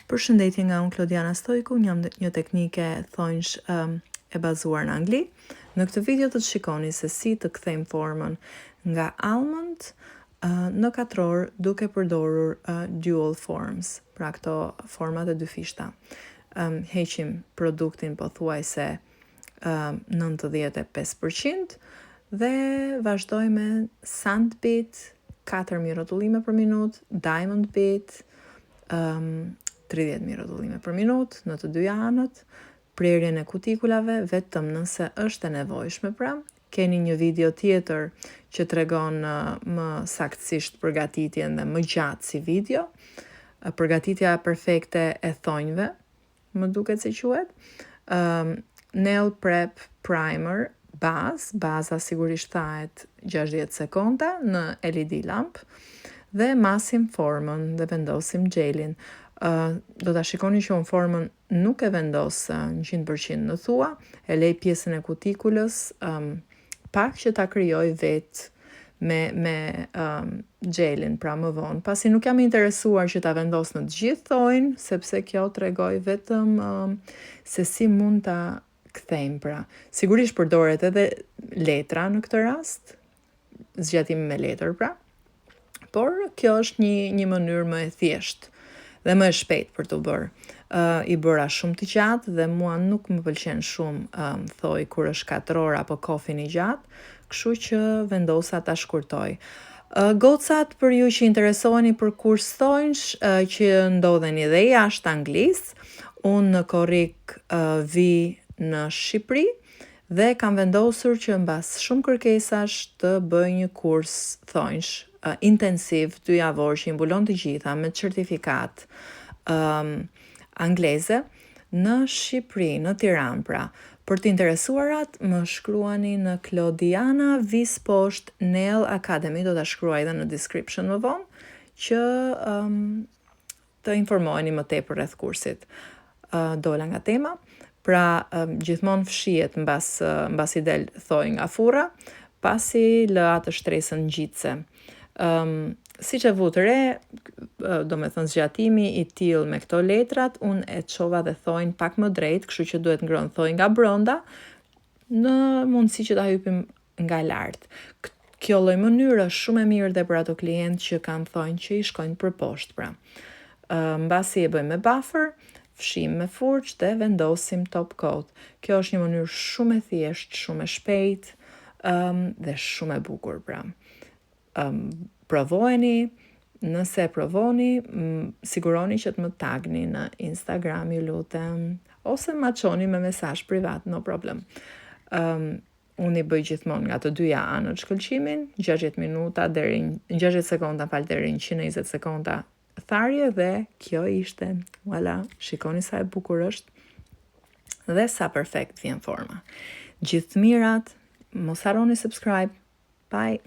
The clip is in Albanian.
Përshëndetje nga unë Klodiana Stojku, një teknike thonjsh e bazuar në angli. Në këtë video të shikoni se si të kthejmë formën nga almond në katror duke përdorur dual forms, pra këto format e dy fishta. Heqim produktin pothuajse 95% dhe vazhdoj me sandbit 4.000 rrotullime për minutë, diamond bit 30.000 rrotullime për minutë në të dyja anët, prerjen e kutikulave vetëm nëse është e nevojshme pra. Keni një video tjetër që tregon më saktësisht përgatitjen dhe më gjatë si video. Përgatitja perfekte e thonjve, më duket se quhet. Nail prep primer, baza sigurisht thahet 60 sekonda në LED lamp dhe masim formën dhe vendosim gjelin. Do ta shikoni që unë formën nuk e vendos 100% në thua, e lej pjesën e kutikulës pak që ta krijoj vetë me gjelin, pra më vonë. Pasi nuk jam interesuar që ta vendos në të gjithë thonjën, sepse kjo tregoj vetëm se si mund ta kthejmë pra. Sigurisht përdoret edhe letra në këtë rast, zgjatimi me letër pra, por kjo është një mënyrë më e thjeshtë dhe më e shpejt për të bërë. I bëra shumë të gjatë dhe mua nuk më pëlqen shumë thoj kur është 4 orë apo kofin i gjatë, kështu që vendosa ta shkurtoj. Gocat për ju që interesoheni për kurs thonjsh që ndodheni dhe jashtë Anglisë, unë në korrik vi në Shqipëri dhe kam vendosur që mbas shumë kërkesash të bëj një kurs thonjsh intensiv 2 javor që i mbulon të gjitha me certifikat angleze në Shqipëri, në Tiranë pra. Për të interesuarat më shkruani në Klodiana Visposht Nail Academy, do ta shkruaj edhe në description më vonë, që të informoheni më tepër rreth kursit. Dola nga tema, pra gjithmonë fshihet mbas i del thoj nga furra, pasi lë atë shtresën ngjitse. Si që vu të re, do me thënë zgjatimi i tillë me këto letrat, unë e çova dhe thonjën pak më drejt, kështu që duhet ngrënë thonjë nga brenda, në mundësi që ta hypim nga lart. Kjo lloj mënyre është shumë e mirë dhe për ato klientë që kanë thonjë që i shkojnë për poshtë pra. Mbasi e bëjmë me buffer, fshim me furç dhe vendosim top coat. Kjo është një mënyrë shumë e thjeshtë, shumë e shpejtë dhe shumë e bukur pra. Provojeni, nëse e provoni, siguroni që të më tagni në Instagram, ju lutem, ose më çoni me mesazh privat, no problem. Unë i bëj gjithmonë nga të dyja anët shkëlqimin, 60 minuta deri 60 sekonda deri 120 sekonda tharje dhe kjo ishte. Voilà, shikoni sa e bukur është dhe sa perfekt vjen forma. Gjithë mirat, mos harroni subscribe. Bye.